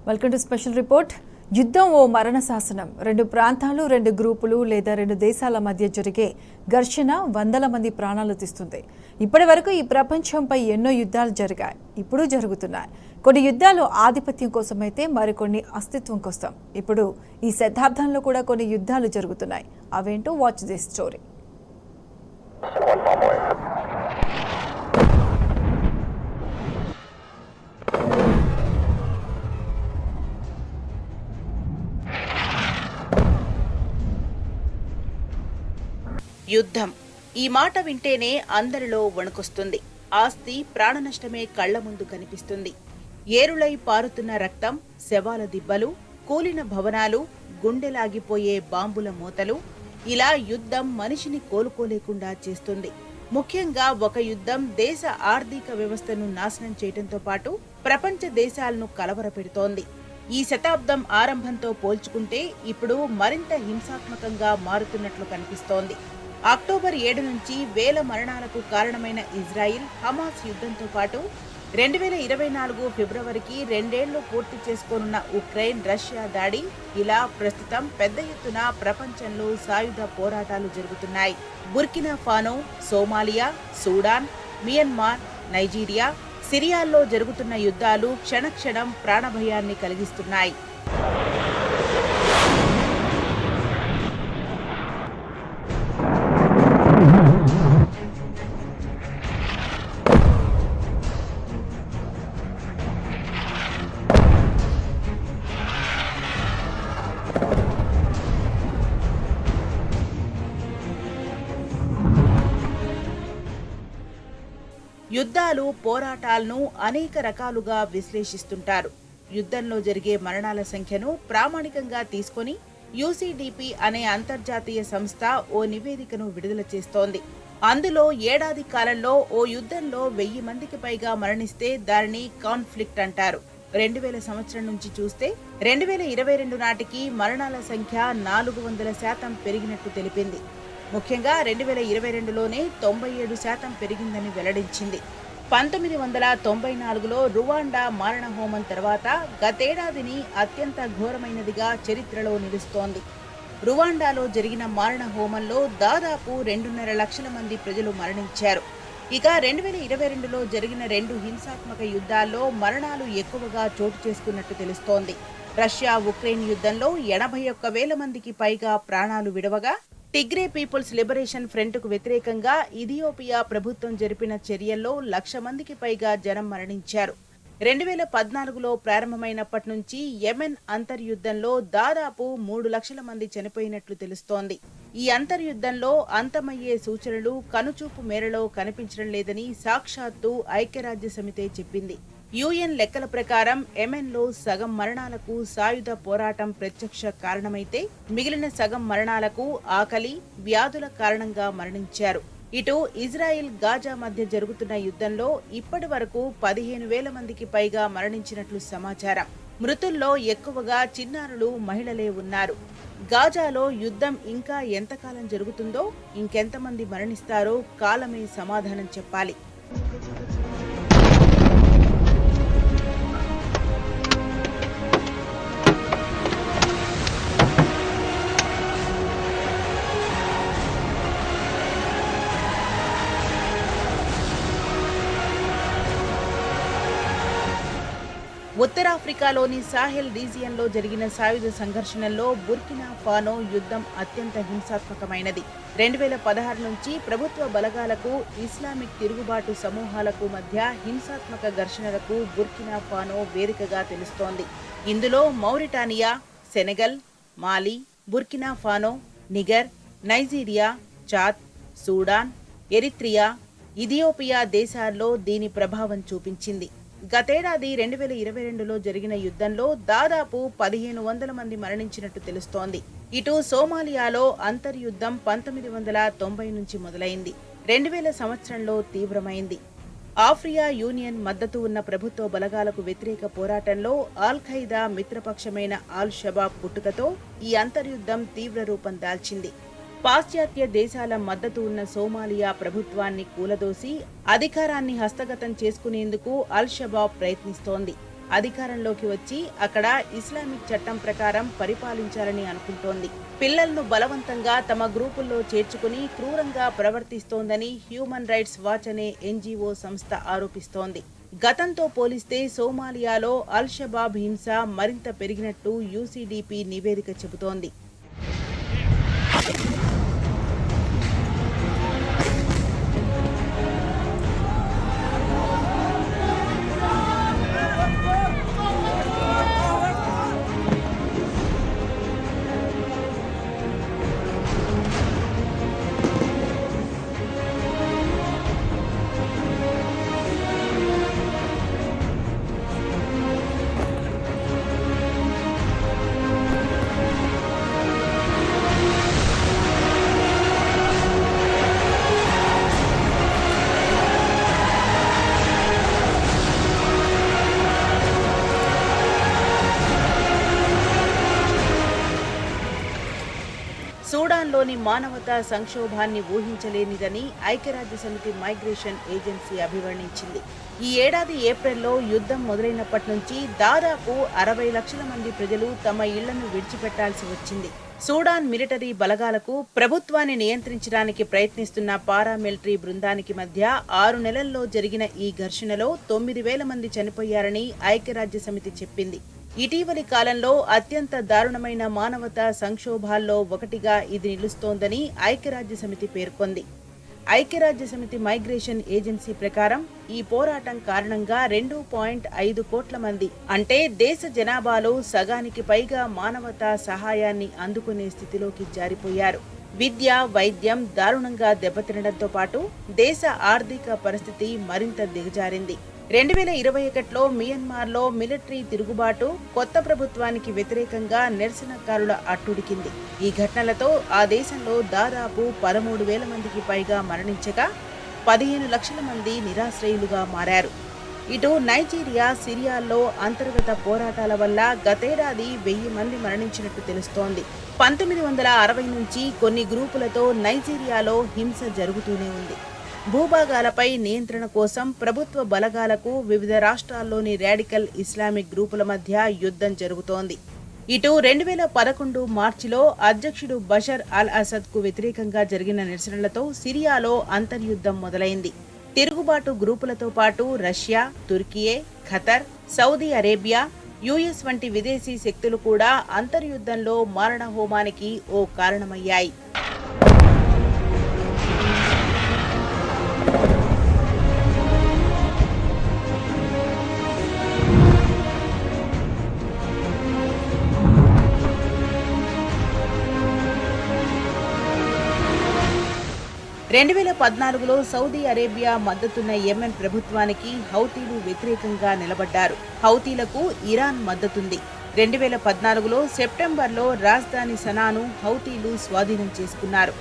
Welcome to special report. యుద్ధం ఓ మరణ శాసనం. రెండు ప్రాంతాలు, రెండు గ్రూపులు లేదా రెండు దేశాల మధ్య జరిగే ఘర్షణ వందల మంది ప్రాణాలు తీస్తుంది. ఇప్పటి వరకు ఈ ప్రపంచంపై ఎన్నో యుద్ధాలు జరిగాయి, ఇప్పుడు జరుగుతున్నాయి. కొన్ని యుద్ధాలు ఆధిపత్యం కోసమైతే మరికొన్ని అస్తిత్వం కోసం. ఇప్పుడు ఈ శతాబ్దంలో కూడా కొన్ని యుద్ధాలు జరుగుతున్నాయి. అవేంటో వాచ్ దిస్ స్టోరీ. యుద్ధం ఈ మాట వింటేనే అందరిలో వణుకొస్తుంది. ఆస్తి, ప్రాణ నష్టమే కళ్ల ముందు కనిపిస్తుంది. ఏరులై పారుతున్న రక్తం, శవాల దిబ్బలు, కూలిన భవనాలు, గుండెలాగిపోయే బాంబుల మూతలు, ఇలా యుద్ధం మనిషిని కోలుకోలేకుండా చేస్తుంది. ముఖ్యంగా ఒక యుద్ధం దేశ ఆర్థిక వ్యవస్థను నాశనం చేయడంతో పాటు ప్రపంచ దేశాలను కలవరపెడుతోంది. ఈ శతాబ్దం ఆరంభంతో పోల్చుకుంటే ఇప్పుడు మరింత హింసాత్మకంగా మారుతున్నట్లు కనిపిస్తోంది. అక్టోబర్ 7 నుంచి వేల మరణాలకు కారణమైన ఇజ్రాయిల్ హమాస్ యుద్ధంతో పాటు 2024 ఫిబ్రవరికి 2 ఏళ్లు పూర్తి చేసుకోనున్న ఉక్రెయిన్ రష్యా దాడి, ఇలా ప్రస్తుతం పెద్ద ఎత్తున ప్రపంచంలో సాయుధ పోరాటాలు జరుగుతున్నాయి. Burkina Faso, Somalia, Sudan, Myanmar, Nigeria, సిరియాల్లో జరుగుతున్న యుద్ధాలు క్షణక్షణం ప్రాణభయాన్ని కలిగిస్తున్నాయి. యుద్ధాలు, పోరాటాలను అనేక రకాలుగా విశ్లేషిస్తుంటారు. యుద్ధంలో జరిగే మరణాల సంఖ్యను ప్రామాణికంగా తీసుకొని యూసీడీపీ అనే అంతర్జాతీయ సంస్థ ఓ నివేదికను విడుదల చేస్తోంది. అందులో ఏడాది కాలంలో ఓ యుద్ధంలో 1000 మందికి పైగా మరణిస్తే దానిని కాన్ఫ్లిక్ట్ అంటారు. 2000 సంవత్సరం నుంచి చూస్తే 2022 నాటికి మరణాల సంఖ్య 400% పెరిగినట్టు తెలిపింది. ముఖ్యంగా 2022లోనే 97% పెరిగిందని వెల్లడించింది. 1994లో రువాండా మారణ హోమం తర్వాత గతేడాదిని అత్యంత ఘోరమైనదిగా చరిత్రలో నిలుస్తోంది. రువాండాలో జరిగిన మారణ హోమంలో దాదాపు 2.5 లక్షల మంది ప్రజలు మరణించారు. ఇక 2022లో జరిగిన 2 హింసాత్మక యుద్ధాల్లో మరణాలు ఎక్కువగా చోటు చేసుకున్నట్టు తెలుస్తోంది. రష్యా ఉక్రెయిన్ యుద్ధంలో 81,000 మందికి పైగా ప్రాణాలు విడవగా, టిగ్రే పీపుల్స్ లిబరేషన్ ఫ్రంట్కు వ్యతిరేకంగా ఇథియోపియా ప్రభుత్వం జరిపిన చర్యల్లో 1,00,000 మందికి పైగా జనం మరణించారు. 2014లో ప్రారంభమైనప్పటి నుంచి యెమెన్ అంతర్యుద్ధంలో దాదాపు 3 లక్షల మంది చనిపోయినట్లు తెలుస్తోంది. ఈ అంతర్యుద్ధంలో అంతమయ్యే సూచనలు కనుచూపు మేరలో కనిపించడం లేదని సాక్షాత్తు ఐక్యరాజ్య సమితే చెప్పింది. యుఎన్ లెక్కల ప్రకారం యెమెన్లో సగం మరణాలకు సాయుధ పోరాటం ప్రత్యక్ష కారణమైతే, మిగిలిన సగం మరణాలకు ఆకలి, వ్యాధుల కారణంగా మరణించారు. ఇటు ఇజ్రాయిల్, గాజా మధ్య జరుగుతున్న యుద్ధంలో ఇప్పటి వరకు 15,000 మందికి పైగా మరణించినట్లు సమాచారం. మృతుల్లో ఎక్కువగా చిన్నారులు, మహిళలే ఉన్నారు. గాజాలో యుద్ధం ఇంకా ఎంతకాలం జరుగుతుందో, ఇంకెంతమంది మరణిస్తారో కాలమే సమాధానం చెప్పాలి. ఉత్తరాఫ్రికాలోని సాహెల్ రీజియన్లో జరిగిన సాయుధ సంఘర్షణల్లో బుర్కినా ఫానో యుద్ధం అత్యంత హింసాత్మకమైనది. 2016 నుంచి ప్రభుత్వ బలగాలకు, ఇస్లామిక్ తిరుగుబాటు సమూహాలకు మధ్య హింసాత్మక ఘర్షణలకు బుర్కినా ఫానో వేదికగా తెలుస్తోంది. ఇందులో Mauritania, Senegal, Mali, Burkina Faso, Niger, Nigeria, Chad, Sudan, Eritrea, Ethiopia దేశాల్లో దీని ప్రభావం చూపించింది. గతేడాది 2022లో జరిగిన యుద్ధంలో దాదాపు 1,500 మంది మరణించినట్టు తెలుస్తోంది. ఇటు సోమాలియాలో అంతర్యుద్ధం 1990 నుంచి మొదలైంది. 2000 సంవత్సరంలో తీవ్రమైంది. ఆఫ్రియా యూనియన్ మద్దతు ఉన్న ప్రభుత్వ బలగాలకు వ్యతిరేక పోరాటంలో ఆల్-ఖైదా మిత్రపక్షమైన ఆల్-షబాబ్ పుట్టుకతో ఈ అంతర్యుద్ధం తీవ్ర రూపం దాల్చింది. పాశ్చాత్య దేశాల మద్దతు ఉన్న సోమాలియా ప్రభుత్వాన్ని కూలదోసి అధికారాన్ని హస్తగతం చేసుకునేందుకు అల్ షబాబ్ ప్రయత్నిస్తోంది. అధికారంలోకి వచ్చి అక్కడ ఇస్లామిక్ చట్టం ప్రకారం పరిపాలించాలని అనుకుంటోంది. పిల్లలను బలవంతంగా తమ గ్రూపుల్లో చేర్చుకుని క్రూరంగా ప్రవర్తిస్తోందని హ్యూమన్ రైట్స్ వాచ్ అనే ఎన్జీఓ సంస్థ ఆరోపిస్తోంది. గతంతో పోలిస్తే సోమాలియాలో అల్ షబాబ్ హింస మరింత పెరిగినట్టు యూసీడీపీ నివేదిక చెబుతోంది. సూడాన్లోని మానవతా సంక్షోభాన్ని ఊహించలేనిదని ఐక్యరాజ్యసమితి మైగ్రేషన్ ఏజెన్సీ అభివర్ణించింది. ఈ ఏడాది ఏప్రిల్లో యుద్ధం మొదలైనప్పటి నుంచి దాదాపు 60 లక్షల మంది ప్రజలు తమ ఇళ్లను విడిచిపెట్టాల్సి వచ్చింది. సూడాన్ మిలిటరీ బలగాలకు ప్రభుత్వాన్ని నియంత్రించడానికి ప్రయత్నిస్తున్న పారామిలిటరీ బృందానికి మధ్య 6 నెలల్లో జరిగిన ఈ ఘర్షణలో 9,000 మంది చనిపోయారని ఐక్యరాజ్యసమితి చెప్పింది. ఇటీవలి కాలంలో అత్యంత దారుణమైన మానవతా సంక్షోభాల్లో ఒకటిగా ఇది నిలుస్తోందని ఐక్యరాజ్యసమితి పేర్కొంది. ఐక్యరాజ్యసమితి మైగ్రేషన్ ఏజెన్సీ ప్రకారం ఈ పోరాటం కారణంగా 2.5 కోట్ల మంది అంటే దేశ జనాభాలో సగానికి పైగా మానవతా సహాయాన్ని అందుకునే స్థితిలోకి జారిపోయారు. విద్య, వైద్యం దారుణంగా దెబ్బతినడంతో పాటు దేశ ఆర్థిక పరిస్థితి మరింత దిగజారింది. 2021లో మియన్మార్లో మిలిటరీ తిరుగుబాటు కొత్త ప్రభుత్వానికి వ్యతిరేకంగా నిరసనకారుల అట్టుడికింది. ఈ ఘటనలతో ఆ దేశంలో దాదాపు 13,000 మందికి పైగా మరణించగా 15 లక్షల మంది నిరాశ్రయులుగా మారారు. ఇటు నైజీరియా, సిరియాల్లో అంతర్గత పోరాటాల వల్ల గతేడాది 1000 మంది మరణించినట్టు తెలుస్తోంది. 1960 నుంచి కొన్ని గ్రూపులతో నైజీరియాలో హింస జరుగుతూనే ఉంది. భూభాగాలపై నియంత్రణ కోసం ప్రభుత్వ బలగాలకు వివిధ రాష్ట్రాల్లోని రాడికల్ ఇస్లామిక్ గ్రూపుల మధ్య యుద్ధం జరుగుతోంది. ఇటు 2011 మార్చిలో అధ్యక్షుడు బషర్ అల్ అసద్ కు వ్యతిరేకంగా జరిగిన నిరసనలతో సిరియాలో అంతర్యుద్ధం మొదలైంది. తిరుగుబాటు గ్రూపులతో పాటు Russia, Türkiye, Qatar, Saudi Arabia, US వంటి విదేశీ శక్తులు కూడా అంతర్యుద్ధంలో మారణహోమానికి ఓ కారణమయ్యాయి. రెండు 2014లో సౌదీ అరేబియా మద్దతున్న యెమెన్ ప్రభుత్వానికి హౌతీలు వ్యతిరేకంగా నిలబడ్డారు. హౌతీలకు ఇరాన్ మద్దతుంది. 2014లో సెప్టెంబర్లో రాజధాని సనాను హౌతీలు స్వాధీనం చేసుకున్నారు.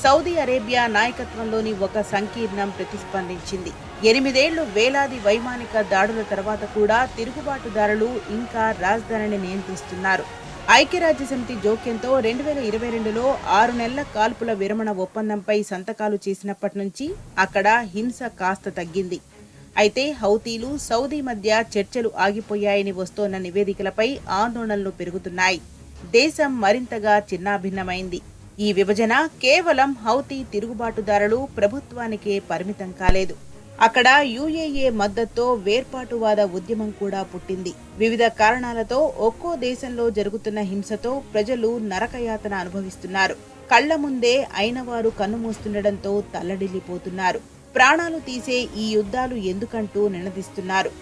సౌదీ అరేబియా నాయకత్వంలోని ఒక సంకీర్ణం ప్రతిస్పందించింది. 8 ఏళ్లు వేలాది వైమానిక దాడుల తర్వాత కూడా తిరుగుబాటుదారులు ఇంకా రాజధానిని నియంత్రిస్తున్నారు. ఐక్యరాజ్యసమితి జోక్యంతో 2022లో 6 నెలల కాల్పుల విరమణ ఒప్పందంపై సంతకాలు చేసినప్పటి నుంచి అక్కడ హింస కాస్త తగ్గింది. అయితే హౌతీలు, సౌదీ మధ్య చర్చలు ఆగిపోయాయని వస్తోన్న నివేదికలపై ఆందోళనలు పెరుగుతున్నాయి. దేశం మరింతగా చిన్నాభిన్నమైంది. ఈ విభజన కేవలం హౌతీ తిరుగుబాటుదారులు ప్రభుత్వానికే పరిమితం కాలేదు. అక్కడ యుఏఏ మద్దతుతో వేర్పాటువాద ఉద్యమం కూడా పుట్టింది. వివిధ కారణాలతో ఒక్కో దేశంలో జరుగుతున్న హింసతో ప్రజలు నరకయాతన అనుభవిస్తున్నారు. కళ్ల ముందే అయినవారు కన్నుమూస్తుండటంతో తల్లడిల్లిపోతున్నారు. ప్రాణాలు తీసే ఈ యుద్ధాలు ఎందుకంటూ నినదిస్తున్నారు.